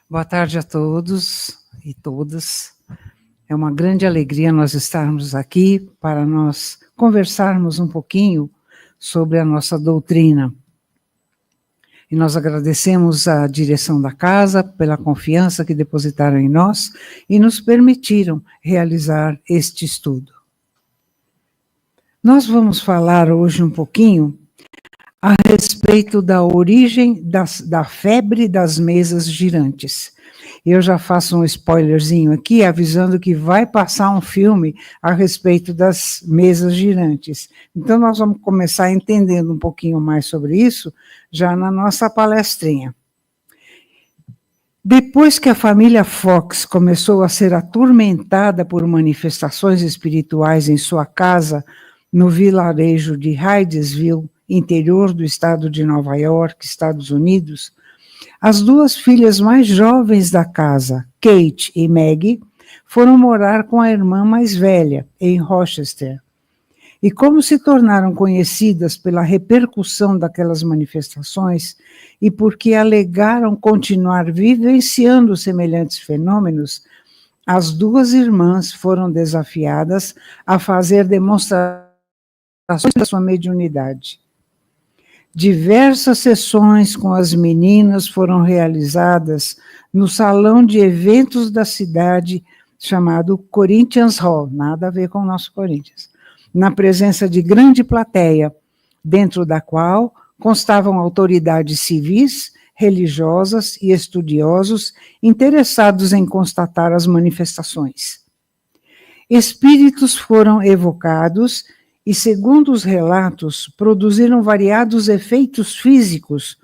Boa tarde a todos e todas. É uma grande alegria nós estarmos aqui para nós conversarmos um pouquinho sobre a nossa doutrina. E nós agradecemos à direção da casa pela confiança que depositaram em nós e nos permitiram realizar este estudo. Nós vamos falar hoje um pouquinho a respeito da origem da febre das mesas girantes. Eu já faço um spoilerzinho aqui, avisando que vai passar um filme a respeito das mesas girantes. Então, nós vamos começar entendendo um pouquinho mais sobre isso, já na nossa palestrinha. Depois que a família Fox começou a ser atormentada por manifestações espirituais em sua casa, no vilarejo de Hydesville, interior do estado de Nova York, Estados Unidos, as duas filhas mais jovens da casa, Kate e Maggie, foram morar com a irmã mais velha, em Rochester. E como se tornaram conhecidas pela repercussão daquelas manifestações e porque alegaram continuar vivenciando semelhantes fenômenos, as duas irmãs foram desafiadas a fazer demonstrações da sua mediunidade. Diversas sessões com as meninas foram realizadas no salão de eventos da cidade, chamado Corinthians Hall, nada a ver com o nosso Corinthians, na presença de grande plateia, dentro da qual constavam autoridades civis, religiosas e estudiosos interessados em constatar as manifestações. Espíritos foram evocados e, segundo os relatos, produziram variados efeitos físicos,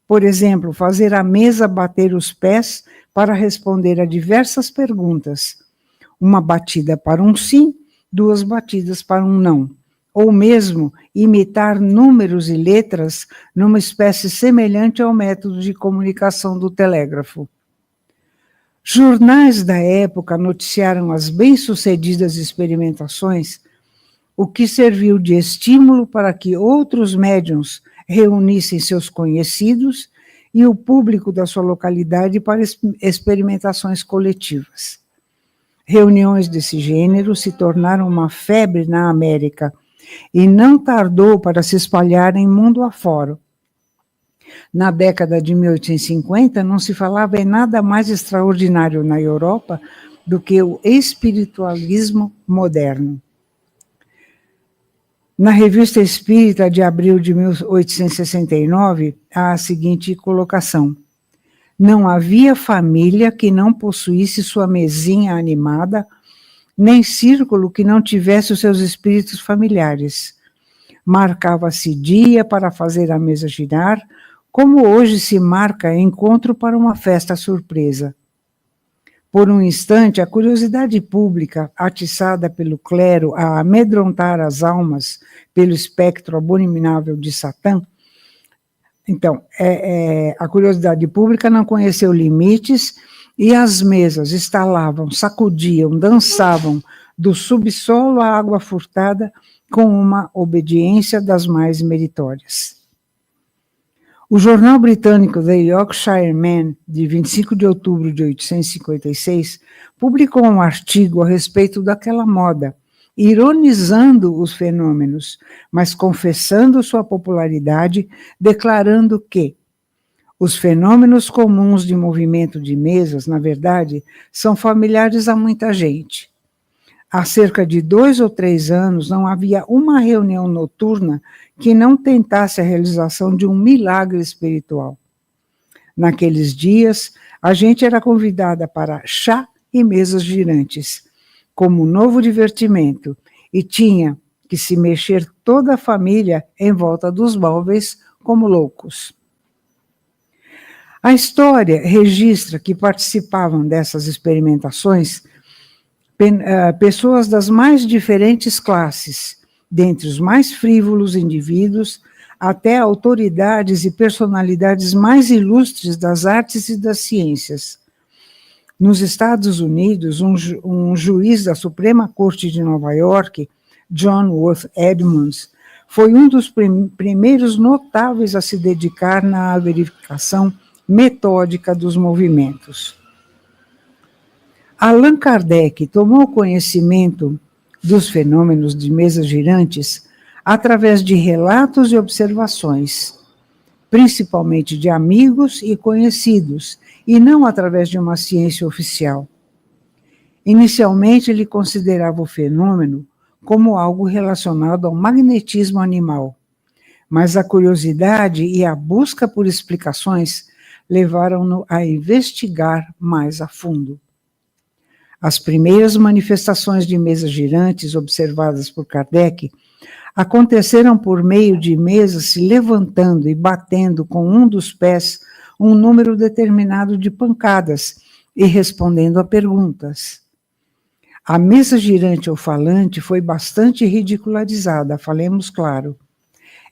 por exemplo, fazer a mesa bater os pés para responder a diversas perguntas, uma batida para um sim, duas batidas para um não, ou mesmo imitar números e letras numa espécie semelhante ao método de comunicação do telégrafo. Jornais da época noticiaram as bem-sucedidas experimentações, o que serviu de estímulo para que outros médiuns reunissem seus conhecidos e o público da sua localidade para experimentações coletivas. Reuniões desse gênero se tornaram uma febre na América e não tardou para se espalharem mundo afora. Na década de 1850, não se falava em nada mais extraordinário na Europa do que o espiritualismo moderno. Na Revista Espírita de abril de 1869, há a seguinte colocação: não havia família que não possuísse sua mesinha animada, nem círculo que não tivesse os seus espíritos familiares. Marcava-se dia para fazer a mesa girar, como hoje se marca encontro para uma festa surpresa. Por um instante, a curiosidade pública, atiçada pelo clero a amedrontar as almas pelo espectro abominável de Satã, então, a curiosidade pública não conheceu limites e as mesas estalavam, sacudiam, dançavam do subsolo à água furtada com uma obediência das mais meritórias. O jornal britânico The Yorkshire Man, de 25 de outubro de 1856, publicou um artigo a respeito daquela moda, ironizando os fenômenos, mas confessando sua popularidade, declarando que os fenômenos comuns de movimento de mesas, na verdade, são familiares a muita gente. Há cerca de 2 ou 3 anos, não havia uma reunião noturna que não tentasse a realização de um milagre espiritual. Naqueles dias, a gente era convidada para chá e mesas girantes, como novo divertimento, e tinha que se mexer toda a família em volta dos móveis como loucos. A história registra que participavam dessas experimentações pessoas das mais diferentes classes, dentre os mais frívolos indivíduos, até autoridades e personalidades mais ilustres das artes e das ciências. Nos Estados Unidos, um juiz da Suprema Corte de Nova York, John Worth Edmonds, foi um dos primeiros notáveis a se dedicar na verificação metódica dos movimentos. Allan Kardec tomou conhecimento dos fenômenos de mesas girantes através de relatos e observações, principalmente de amigos e conhecidos, e não através de uma ciência oficial. Inicialmente, ele considerava o fenômeno como algo relacionado ao magnetismo animal, mas a curiosidade e a busca por explicações levaram-no a investigar mais a fundo. As primeiras manifestações de mesas girantes observadas por Kardec aconteceram por meio de mesas se levantando e batendo com um dos pés um número determinado de pancadas e respondendo a perguntas. A mesa girante ou falante foi bastante ridicularizada, falemos claro.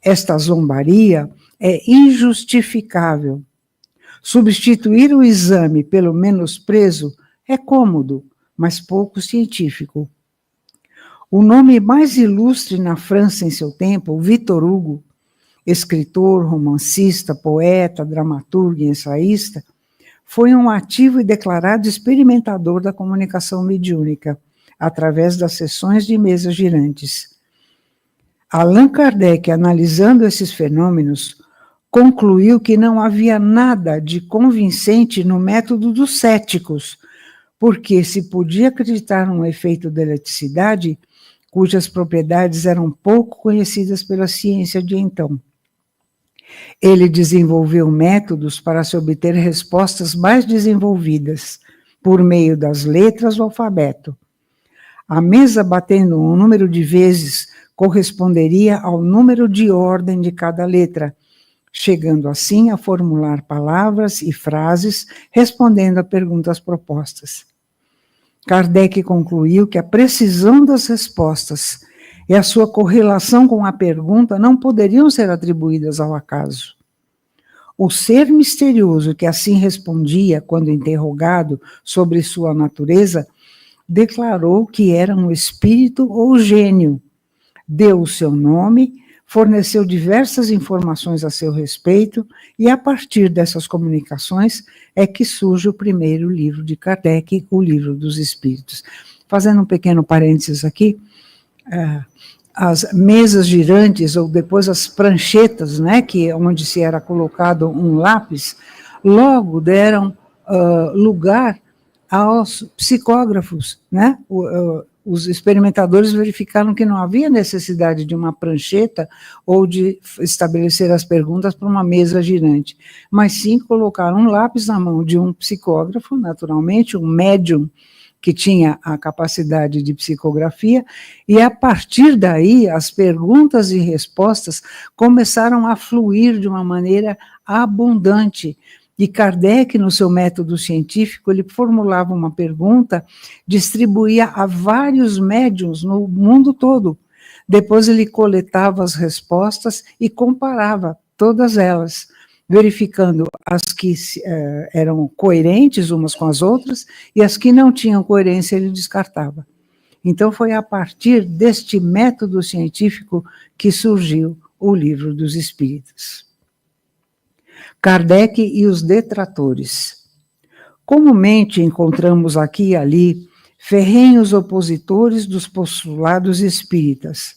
Esta zombaria é injustificável. Substituir o exame pelo menosprezo é cômodo, mas pouco científico. O nome mais ilustre na França em seu tempo, Victor Hugo, escritor, romancista, poeta, dramaturgo e ensaísta, foi um ativo e declarado experimentador da comunicação mediúnica, através das sessões de mesas girantes. Allan Kardec, analisando esses fenômenos, concluiu que não havia nada de convincente no método dos céticos, porque se podia acreditar num efeito da eletricidade, cujas propriedades eram pouco conhecidas pela ciência de então. Ele desenvolveu métodos para se obter respostas mais desenvolvidas, por meio das letras do alfabeto. A mesa batendo um número de vezes corresponderia ao número de ordem de cada letra, chegando assim a formular palavras e frases respondendo a perguntas propostas. Kardec concluiu que a precisão das respostas e a sua correlação com a pergunta não poderiam ser atribuídas ao acaso. O ser misterioso que assim respondia, quando interrogado sobre sua natureza, declarou que era um espírito ou gênio, deu o seu nome, forneceu diversas informações a seu respeito, e a partir dessas comunicações é que surge o primeiro livro de Kardec, o Livro dos Espíritos. Fazendo um pequeno parênteses aqui, as mesas girantes, ou depois as pranchetas, né, que onde se era colocado um lápis, logo deram lugar aos psicógrafos, né? Os experimentadores verificaram que não havia necessidade de uma prancheta ou de estabelecer as perguntas para uma mesa girante, mas sim colocar um lápis na mão de um psicógrafo, naturalmente, um médium que tinha a capacidade de psicografia, e a partir daí as perguntas e respostas começaram a fluir de uma maneira abundante. E Kardec, no seu método científico, ele formulava uma pergunta, distribuía a vários médiuns no mundo todo. Depois ele coletava as respostas e comparava todas elas, verificando as que eram coerentes umas com as outras e as que não tinham coerência ele descartava. Então foi a partir deste método científico que surgiu o Livro dos Espíritos. Kardec e os detratores. Comumente encontramos aqui e ali ferrenhos opositores dos postulados espíritas.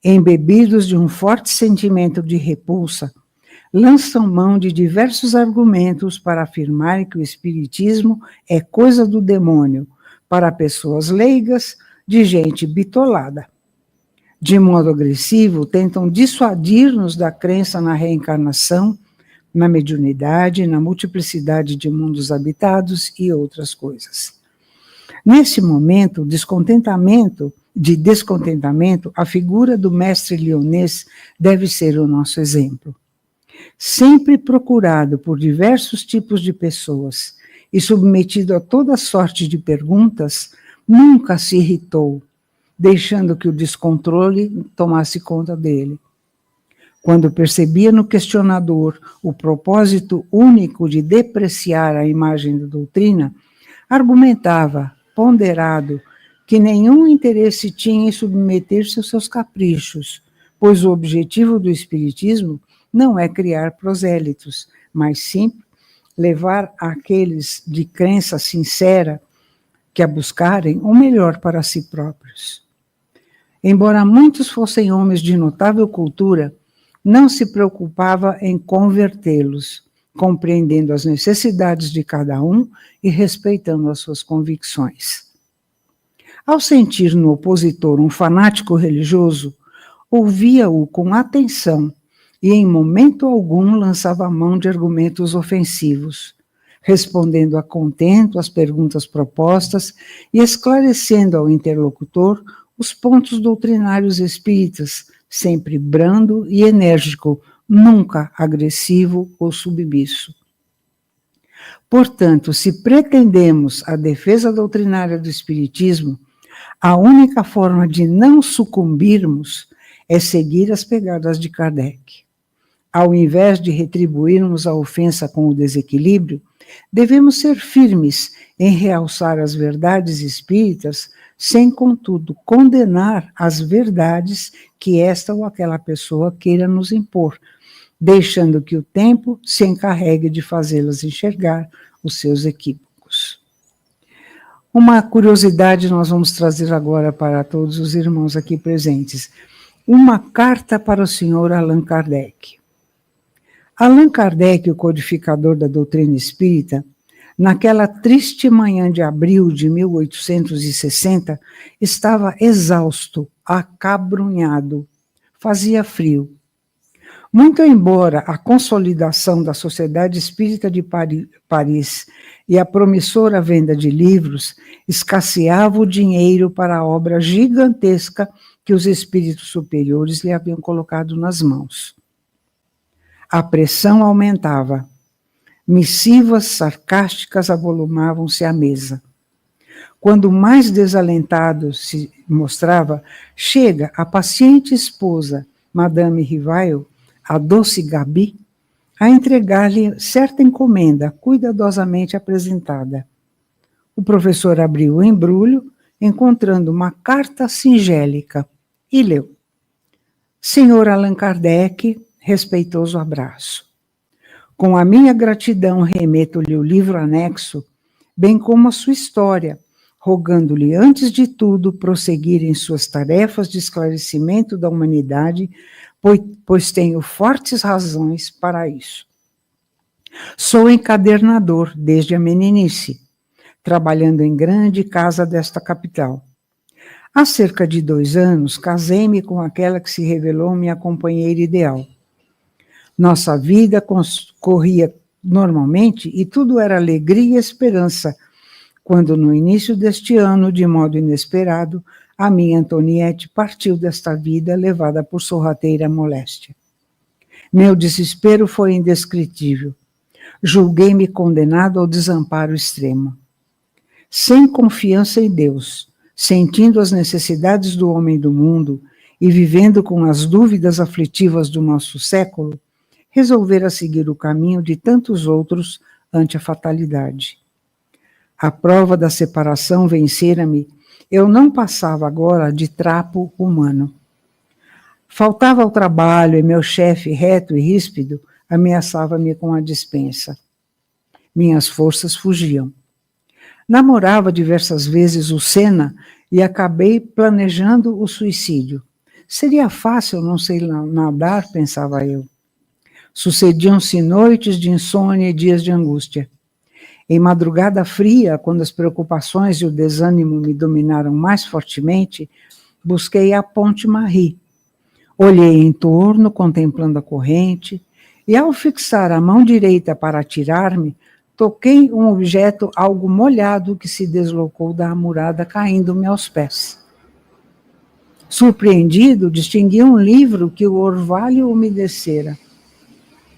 Embebidos de um forte sentimento de repulsa, lançam mão de diversos argumentos para afirmarem que o espiritismo é coisa do demônio, para pessoas leigas, de gente bitolada. De modo agressivo, tentam dissuadir-nos da crença na reencarnação, na mediunidade, na multiplicidade de mundos habitados e outras coisas. Nesse momento de descontentamento, a figura do mestre Lyonês deve ser o nosso exemplo. Sempre procurado por diversos tipos de pessoas e submetido a toda sorte de perguntas, nunca se irritou, deixando que o descontrole tomasse conta dele. Quando percebia no questionador o propósito único de depreciar a imagem da doutrina, argumentava, ponderado, que nenhum interesse tinha em submeter-se aos seus caprichos, pois o objetivo do espiritismo não é criar prosélitos, mas sim levar àqueles de crença sincera que a buscarem o melhor para si próprios. Embora muitos fossem homens de notável cultura, não se preocupava em convertê-los, compreendendo as necessidades de cada um e respeitando as suas convicções. Ao sentir no opositor um fanático religioso, ouvia-o com atenção e em momento algum lançava a mão de argumentos ofensivos, respondendo a contento às perguntas propostas e esclarecendo ao interlocutor os pontos doutrinários espíritas, sempre brando e enérgico, nunca agressivo ou submisso. Portanto, se pretendemos a defesa doutrinária do espiritismo, a única forma de não sucumbirmos é seguir as pegadas de Kardec. Ao invés de retribuirmos a ofensa com o desequilíbrio, devemos ser firmes em realçar as verdades espíritas, sem, contudo, condenar as verdades que esta ou aquela pessoa queira nos impor, deixando que o tempo se encarregue de fazê-las enxergar os seus equívocos. Uma curiosidade nós vamos trazer agora para todos os irmãos aqui presentes. Uma carta para o senhor Allan Kardec. Allan Kardec, o codificador da doutrina espírita, naquela triste manhã de abril de 1860, estava exausto, acabrunhado, fazia frio. Muito embora a consolidação da Sociedade Espírita de Paris e a promissora venda de livros, escasseava o dinheiro para a obra gigantesca que os espíritos superiores lhe haviam colocado nas mãos. A pressão aumentava. Missivas sarcásticas avolumavam-se à mesa. Quando mais desalentado se mostrava, chega a paciente esposa, Madame Rivail, a doce Gabi, a entregar-lhe certa encomenda cuidadosamente apresentada. O professor abriu o embrulho, encontrando uma carta singélica, e leu: Senhor Allan Kardec, respeitoso abraço. Com a minha gratidão remeto-lhe o livro anexo, bem como a sua história, rogando-lhe, antes de tudo, prosseguir em suas tarefas de esclarecimento da humanidade, pois tenho fortes razões para isso. Sou encadernador desde a meninice, trabalhando em grande casa desta capital. Há cerca de 2 anos, casei-me com aquela que se revelou minha companheira ideal. Nossa vida corria normalmente e tudo era alegria e esperança, quando no início deste ano, de modo inesperado, a minha Antoniette partiu desta vida, levada por sorrateira moléstia. Meu desespero foi indescritível. Julguei-me condenado ao desamparo extremo. Sem confiança em Deus, sentindo as necessidades do homem do mundo e vivendo com as dúvidas aflitivas do nosso século, resolvera seguir o caminho de tantos outros ante a fatalidade. A prova da separação vencera-me. Eu não passava agora de trapo humano. Faltava ao trabalho e meu chefe, reto e ríspido, ameaçava-me com a dispensa. Minhas forças fugiam. Namorava diversas vezes o Senna e acabei planejando o suicídio. Seria fácil, não sei nadar, pensava eu. Sucediam-se noites de insônia e dias de angústia. Em madrugada fria, quando as preocupações e o desânimo me dominaram mais fortemente, busquei a Ponte Marie. Olhei em torno, contemplando a corrente, e ao fixar a mão direita para atirar-me, toquei um objeto algo molhado que se deslocou da amurada, caindo-me aos pés. Surpreendido, distingui um livro que o orvalho umedecera.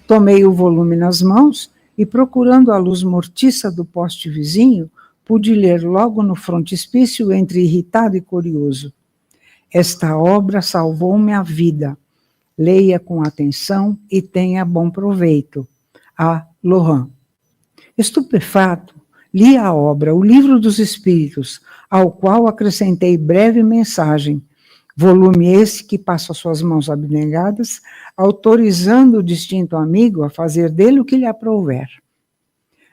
Tomei o volume nas mãos e, procurando a luz mortiça do poste vizinho, pude ler logo no frontispício, entre irritado e curioso: Esta obra salvou-me a vida. Leia com atenção e tenha bom proveito. A. Lohan. Estupefato, li a obra, o Livro dos Espíritos, ao qual acrescentei breve mensagem, volume esse que passo às suas mãos abnegadas, autorizando o distinto amigo a fazer dele o que lhe aprouver.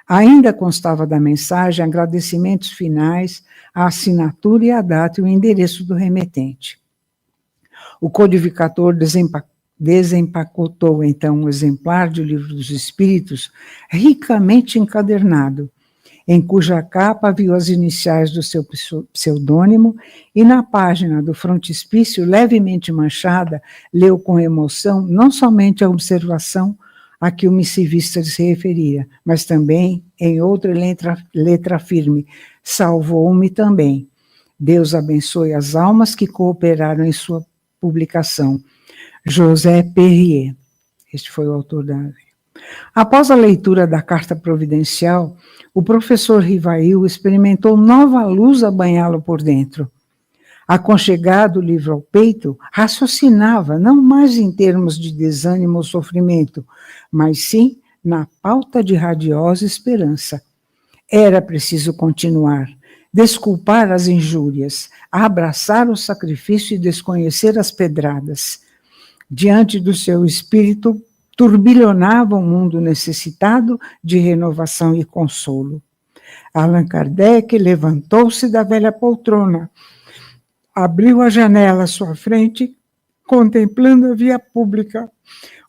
Ainda constava da mensagem agradecimentos finais, a assinatura e a data e o endereço do remetente. O codificador desempacotou, então, um exemplar do Livro dos Espíritos, ricamente encadernado, em cuja capa viu as iniciais do seu pseudônimo, e na página do frontispício, levemente manchada, leu com emoção não somente a observação a que o missivista se referia, mas também em outra letra firme: salvou-me também. Deus abençoe as almas que cooperaram em sua publicação. José Perrier. Este foi o autor da... Após a leitura da carta providencial, o professor Rivail experimentou nova luz a banhá-lo por dentro. Aconchegado o livro ao peito, raciocinava, não mais em termos de desânimo ou sofrimento, mas sim na pauta de radiosa esperança. Era preciso continuar, desculpar as injúrias, abraçar o sacrifício e desconhecer as pedradas. Diante do seu espírito, turbilhonava um mundo necessitado de renovação e consolo. Allan Kardec levantou-se da velha poltrona, abriu a janela à sua frente, contemplando a via pública,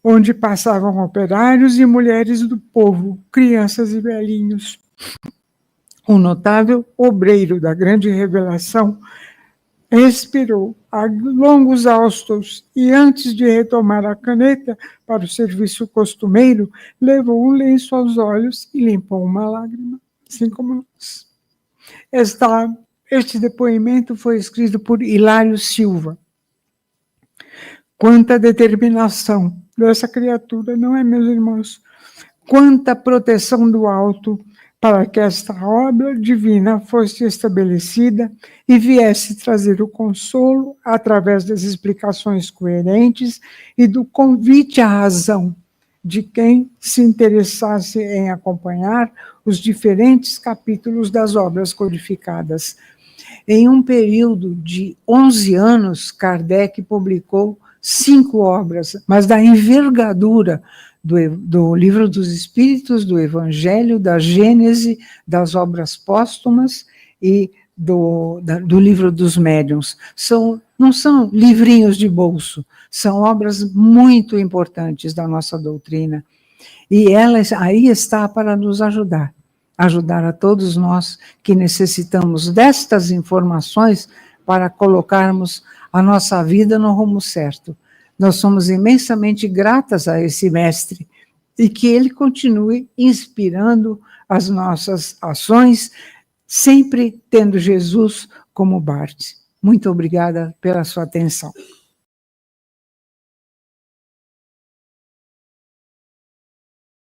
onde passavam operários e mulheres do povo, crianças e velhinhos. O notável obreiro da grande revelação expirou a longos haustos e, antes de retomar a caneta para o serviço costumeiro, levou um lenço aos olhos e limpou uma lágrima, assim como nós. Este depoimento foi escrito por Hilário Silva. Quanta determinação dessa criatura, não é, meus irmãos? Quanta proteção do alto para que esta obra divina fosse estabelecida e viesse trazer o consolo através das explicações coerentes e do convite à razão de quem se interessasse em acompanhar os diferentes capítulos das obras codificadas. Em um período de 11 anos, Kardec publicou 5 obras, mas da envergadura do Livro dos Espíritos, do Evangelho, da Gênese, das obras póstumas e do Livro dos Médiuns. Não são livrinhos de bolso, são obras muito importantes da nossa doutrina. E ela aí está para nos ajudar a todos nós que necessitamos destas informações para colocarmos a nossa vida no rumo certo. Nós somos imensamente gratas a esse mestre e que ele continue inspirando as nossas ações, sempre tendo Jesus como base. Muito obrigada pela sua atenção.